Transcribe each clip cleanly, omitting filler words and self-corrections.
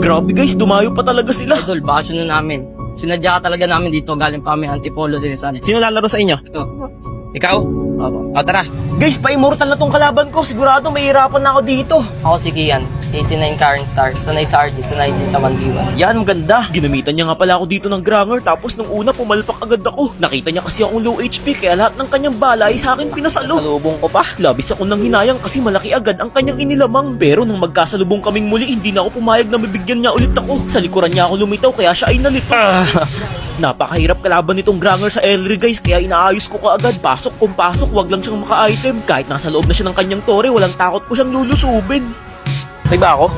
Grabe guys, dumayo pa talaga sila. Idol, bakasyon na namin. Sinadya ka talaga namin dito. Galing pa kami Antipolo din sa Sino lalaro sa inyo? Ito. Ikaw? Opo. O tara. Guys, pa-immortal na tong kalaban ko. Sigurado mahihirapan na ako dito. Ako si Kian, 89 current star. Sanay sa RG, sanay din sa 1v1. Yan, maganda. Ginamitan niya nga pala ako dito ng Granger. Tapos nung una, pumalpak agad ako. Nakita niya kasi akong low HP. Kaya lahat ng kanyang bala ay sa akin pinasalo. Salubong ko pa. Labis ako nang hinayang kasi malaki agad ang kanyang inilamang. Pero nung magkasalubong kaming muli, hindi na ako pumayag na mabigyan niya ulit ako. Sa likuran niya ako lumitaw kaya siya ay nalito. Napakahirap kalaban nitong Granger sa Elry guys. Kaya inaayos ko kaagad. Pasok kung pasok, wag lang siyang maka-item. Kahit nasa loob na siya ng kanyang tore, walang takot ko siyang lulusubin. Diba ako?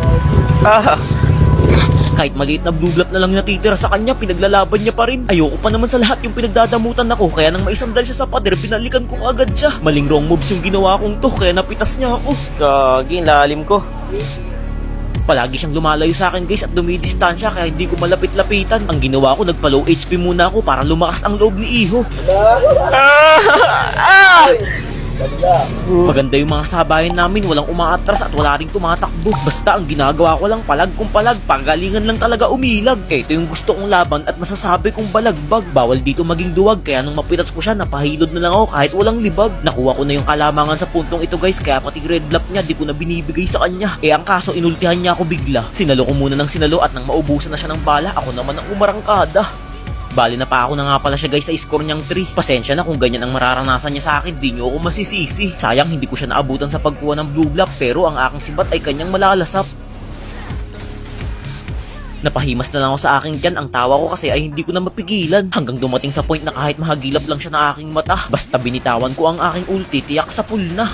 Kahit maliit na blue block na lang natitira sa kanya, pinaglalaban niya pa rin. Ayoko pa naman sa lahat yung pinagdadamutan ako, kaya nang maisandal siya sa pader, pinalikan ko kaagad siya. Maling wrong moves yung ginawa kong to, kaya napitas niya ako. Gagi, lalim ko. Palagi siyang lumalayo sa akin guys at dumidistansya kaya hindi ko malapit-lapitan. Ang ginawa ko, nagpa-low HP muna ako para lumakas ang loob ni Iho. Maganda yung mga sabayan namin, walang umaatras at wala ring tumatakbo. Basta ang ginagawa ko lang palag kung palag, panggalingan lang talaga umilag. Ito yung gusto kong laban at masasabi kong balagbag. Bawal dito maging duwag kaya nung mapitas ko siya, napahilod na lang ako kahit walang libag. Nakuha ko na yung kalamangan sa puntong ito guys, kaya pati red block niya di ko na binibigay sa kanya. Ang kaso inultihan niya ako bigla. Sinalo ko muna ng sinalo at nang maubusan na siya ng bala, ako naman ang umarangkada. Bali na pa ako na nga pala siya guys sa score niyang 3. Pasensya na kung ganyan ang mararanasan niya sa akin, di niyo ako masisisi. Sayang hindi ko siya naabutan sa pagkuha ng blue block pero ang aking sibat ay kanyang malalasap. Napahimas na lang ako sa aking tiyan, ang tawa ko kasi ay hindi ko na mapigilan. Hanggang dumating sa point na kahit mahagilap lang siya ng aking mata. Basta binitawan ko ang aking ulti, tiyak sa pool na.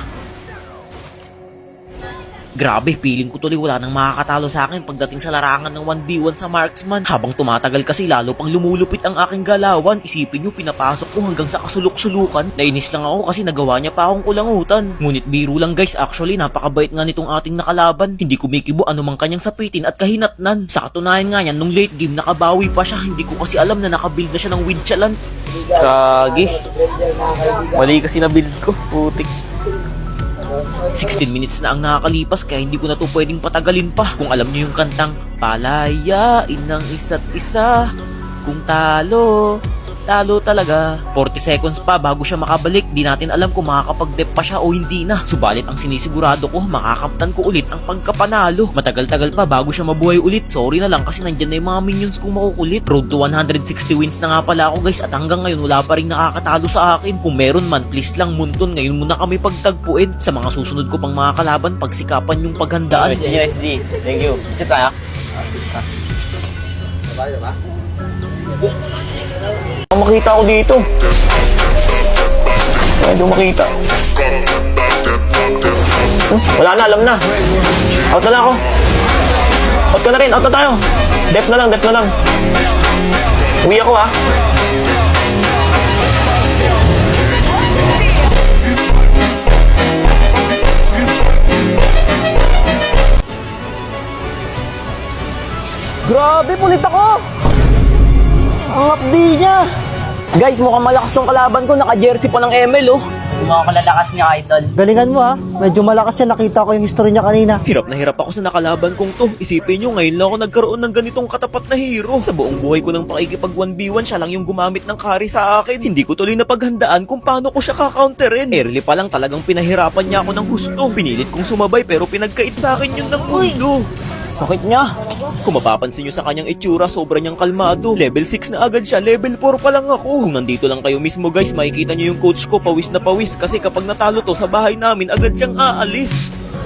Grabe, feeling ko tuloy wala nang makakatalo sa akin pagdating sa larangan ng 1v1 sa marksman. Habang tumatagal kasi lalo pang lumulupit ang aking galawan. Isipin nyo, pinapasok ko hanggang sa kasulok-sulukan. Nainis lang ako kasi nagawa niya pa akong kulangutan. Ngunit biro lang guys, actually napakabait nga nitong ating nakalaban. Hindi kumikibo anumang kanyang sapitin at kahinatnan. Sa katunayan nga yan, nung late game nakabawi pa siya. Hindi ko kasi alam na nakabuild na siya ng Winchalan. Gagi. Mali kasi na build ko. Putik. 16 minutes na ang nakakalipas kaya hindi ko na to pwedeng patagalin pa. Kung alam niyo yung kantang palayain ng isa't isa, kung talo, talo talaga. 40 seconds pa bago siya makabalik. Di natin alam kung makakapag-dep pa siya o hindi na. Subalit ang sinisigurado ko, makakamtan ko ulit ang pagkapanalo. Matagal-tagal pa bago siya mabuhay ulit. Sorry na lang kasi nandyan na yung mga minions kong makukulit. Road to 160 wins na nga pala ako guys at hanggang ngayon wala pa rin nakakatalo sa akin. Kung meron man, please lang Munton, ngayon muna kami pagtagpuin. Sa mga susunod ko pang mga kalaban, pagsikapan yung paghandaan. SG. Thank you. Ito tayo. Makita ako dito. Hindi makita. Wala na, alam na. Out na lang ako. Out ka na rin, out na tayo. Dep na lang. Uwi ako ha. Grabe, pulit ako! Ang updi niya! Guys, mukhang malakas tong kalaban ko. Naka-jersey pa ng ML, oh. Mga kalalakas niya, idol. Galingan mo ha. Medyo malakas siya. Nakita ko yung history niya kanina. Hirap na hirap ako sa nakalaban kong to. Isipin nyo, ngayon lang ako nagkaroon ng ganitong katapat na hero. Sa buong buhay ko ng pakikipag 1v1, siya lang yung gumamit ng carry sa akin. Hindi ko tuloy napaghandaan kung paano ko siya kakounterin. Early pa lang talagang pinahirapan niya ako ng husto. Pinilit kong sumabay pero pinagkait sa akin yun ng mundo. Sakit niya. Kung mapapansin nyo sa kanyang itsura, sobra niyang kalmado. Level 6 na agad siya, level 4 pa lang ako. Kung nandito lang kayo mismo guys, makikita nyo yung coach ko, pawis na pawis. Kasi kapag natalo to sa bahay namin, agad siyang aalis.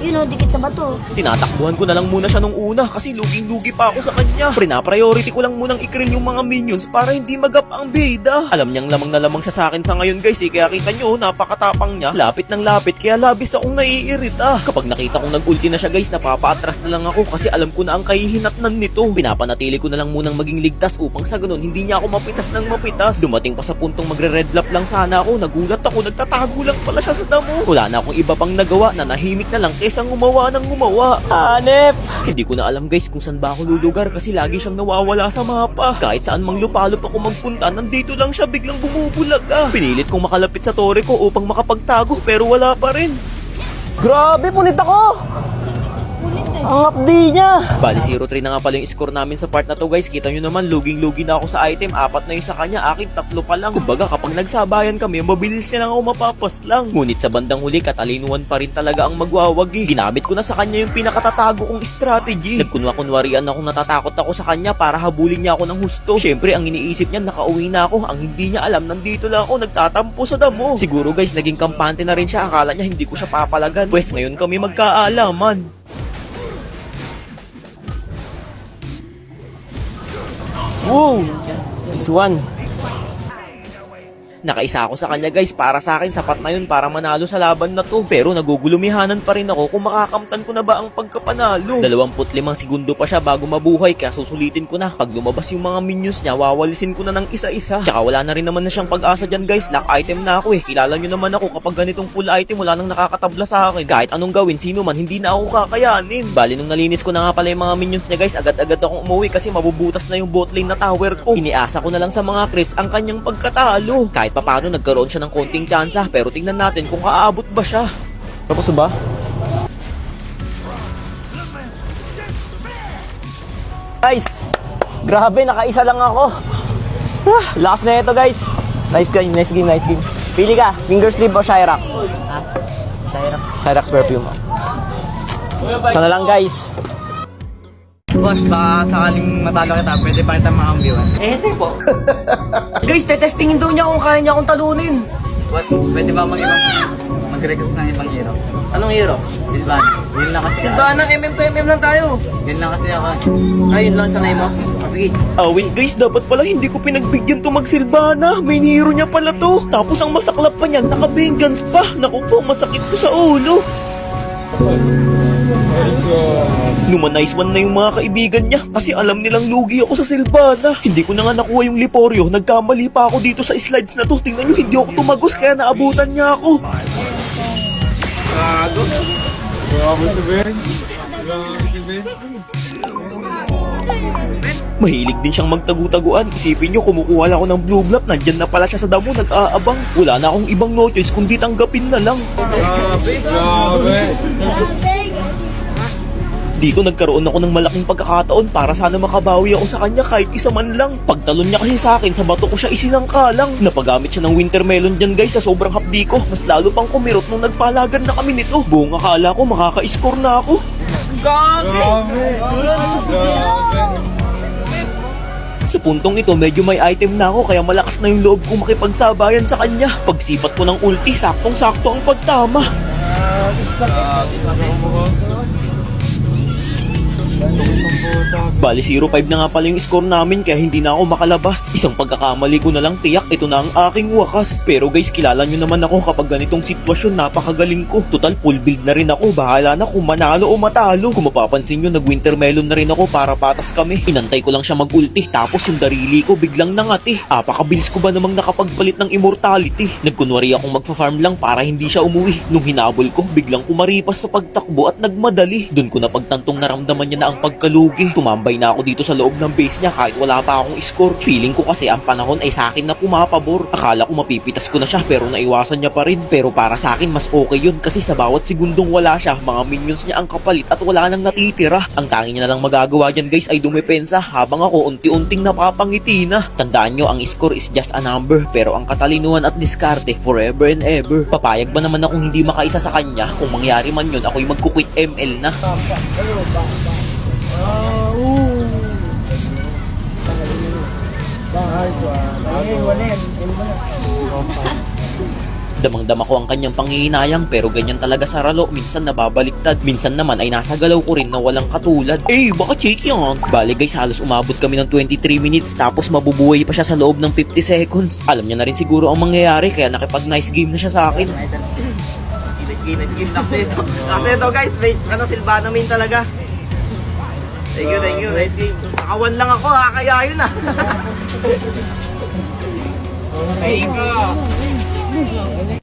Yun o, dikit sa bato. Tinatakbuhan ko na lang muna siya nung una kasi luging-lugi pa ako sa kanya. Prina-priority ko lang munang i-krill yung mga minions para hindi magap ang bida. Alam niyang lamang na lamang siya sa akin sa ngayon guys kaya kita nyo, napakatapang niya. Lapit ng lapit kaya labis akong naiirita. Kapag nakita kong nag-ulti na siya guys, napapa-atras na lang ako kasi alam ko na ang kahihinatnan nito. Pinapanatili ko na lang munang maging ligtas upang sa ganun hindi niya ako mapitas ng mapitas. Dumating pa sa puntong magre-red lap lang sana ako. Nagulat ako, nagtatago lang pala siya sa damo. Wala na akong iba pang nagawa na nahimik na lang isang gumawa ng gumawa. Hanep! Hindi ko na alam guys kung saan ba ako lulugar kasi lagi siyang nawawala sa mapa. Kahit saan mang lupalop ako magpunta, nandito lang siya biglang bumubulag Pinilit kong makalapit sa tore ko upang makapagtago pero wala pa rin. Grabe, punit ako! Punit eh. Ang updi niya. Bali 0-3 na nga pala yung score namin sa part na to guys. Kita nyo naman, luging-lugi na ako sa item. 4 na yung sa kanya, akin 3 pa lang. Kumbaga kapag nagsabayan kami, mabilis niya lang ako mapapas lang. Ngunit sa bandang huli, katalinuhan pa rin talaga ang magwawagi. Ginamit ko na sa kanya yung pinakatatago kong strategy. Nagkunwa-kunwarian akong natatakot ako sa kanya para habulin niya ako ng husto. Syempre, ang iniisip niya, nakauwi na ako. Ang hindi niya alam, nandito lang ako, nagtatampo sa damo. Siguro guys, naging kampante na rin siya. Akala niya hindi ko siya papalagan. Pwes ngayon kami magkaalaman. Woo! This one. Nakaisa ako sa kanya guys, para sa akin sapat na yun para manalo sa laban na to. Pero nagugulumihanan pa rin ako kung makakamtan ko na ba ang pagkapanalo. 25 segundo pa siya bago mabuhay, kaya susulitin ko na. Pag lumabas yung mga minions niya, wawalisin ko na ng isa-isa. Tsaka wala na rin naman na siyang pag-asa dyan guys, lock item na ako eh. Kilala nyo naman ako, kapag ganitong full item wala nang nakakatabla sa akin. Kahit anong gawin, sino man, hindi na ako kakayanin. Bali nung nalinis ko na nga pala yung mga minions niya guys, agad-agad akong umuwi kasi mabubutas na yung botlane na tower ko. Iniasa ko na lang sa mga creeps ang kanyang pagkatalo. Kahit paano nagkaroon siya ng konting tsansa, pero tingnan natin kung kaabot ba siya. Tapos ba? Guys, grabe, nakaisa lang ako. Lakas na ito guys. Nice game, nice game, nice game. Pili ka, finger sleeve o Cyrax? Cyrax perfume. Sana lang guys. Boss, baka sakaling matalo kita, pwede pa kita makambiyuan. Guys, tetestingin daw niya kung kaya niya akong talunin. Boss, pwede ba mag-request ng ibang hero? Anong hero? Silvana. Yun lang kasi Simbahan ng MM to MM lang tayo. Yun lang kasi ako. Ayun lang, sanay mo. Sige. Wait guys, dapat pala hindi ko pinagbigyan to magsilbana. May hero niya pala to. Tapos ang masaklap pa niyan, naka-vengeance pa. Naku po, masakit ko sa ulo. Numanize one na yung mga kaibigan niya kasi alam nilang lugi ako sa Silvana. Hindi ko na nga nakuha yung Liporio. Nagkamali pa ako dito sa slides na to. Tingnan nyo, hindi ako tumagos kaya naabutan niya ako. Mahilig din siyang magtagu-taguan. Isipin nyo, kumukuha lang ako ng blue blood. Nandyan na pala siya sa damo, nag-aabang. Wala na akong ibang no choice kundi tanggapin na lang. Dito nagkaroon ako ng malaking pagkakataon para sana makabawi ako sa kanya kahit isa man lang. Pagtalon niya kasi sa akin, sa bato ko siya isinangkalang. Napagamit siya ng winter melon dyan guys sa sobrang hapdi ko. Mas lalo pang kumirot nung nagpalagan na kami nito. Buong akala ko makaka-score na ako. Sa puntong ito, medyo may item na ako kaya malakas na yung loob kong makipagsabayan sa kanya. Pagsipat ko ng ulti, saktong-sakto ang pagtama. Bali 0-5 na nga pala yung score namin kaya hindi na ako makalabas. Isang pagkakamali ko na lang, tiyak ito na ang aking wakas. Pero guys, kilala nyo naman ako kapag ganitong sitwasyon, napakagaling ko. Total full build na rin ako, bahala na kung manalo o matalo. Kung mapapansin nyo, nag winter melon na rin ako para patas kami. Inantay ko lang siya mag-ulti, tapos yung darili ko biglang nangati. Apakabilis ko ba namang nakapagpalit ng immortality? Nagkunwari akong magfa-farm lang para hindi siya umuwi. Nung hinabol ko, biglang kumaripas sa pagtakbo at nagmadali. Doon ko napagtantong naramdaman niya na ang pagkalugi. Tumambay na ako dito sa loob ng base niya kahit wala pa akong score. Feeling ko kasi ang panahon ay sa akin na pumapabor. Akala ko mapipitas ko na siya pero naiwasan niya pa rin. Pero para sa akin mas okay yun kasi sa bawat segundong wala siya, mga minions niya ang kapalit at wala nang natitira. Ang tanging niya na lang magagawa dyan guys ay dumepensa habang ako unti-unting napapangiti na. Tandaan nyo, ang score is just a number pero ang katalinuhan at diskarte forever and ever. Papayag ba naman akong hindi makaisa sa kanya? Kung mangyari man yun, ako'y magkukwit ML na. Damang-dama ko ang kanyang panghihinayang pero ganyan talaga sa ralo. Minsan nababaliktad, minsan naman ay nasa galaw ko rin na walang katulad. Baka check yan. Bale guys, halos umabot kami ng 23 minutes tapos mabubuhay pa siya sa loob ng 50 seconds. Alam niya na rin siguro ang mangyayari kaya nakipag nice game na siya sa akin. Nice game. Kasi ito guys, Silvana main talaga. Thank you, nice game. Nakawan lang ako ha, kaya yun ah. Thank you.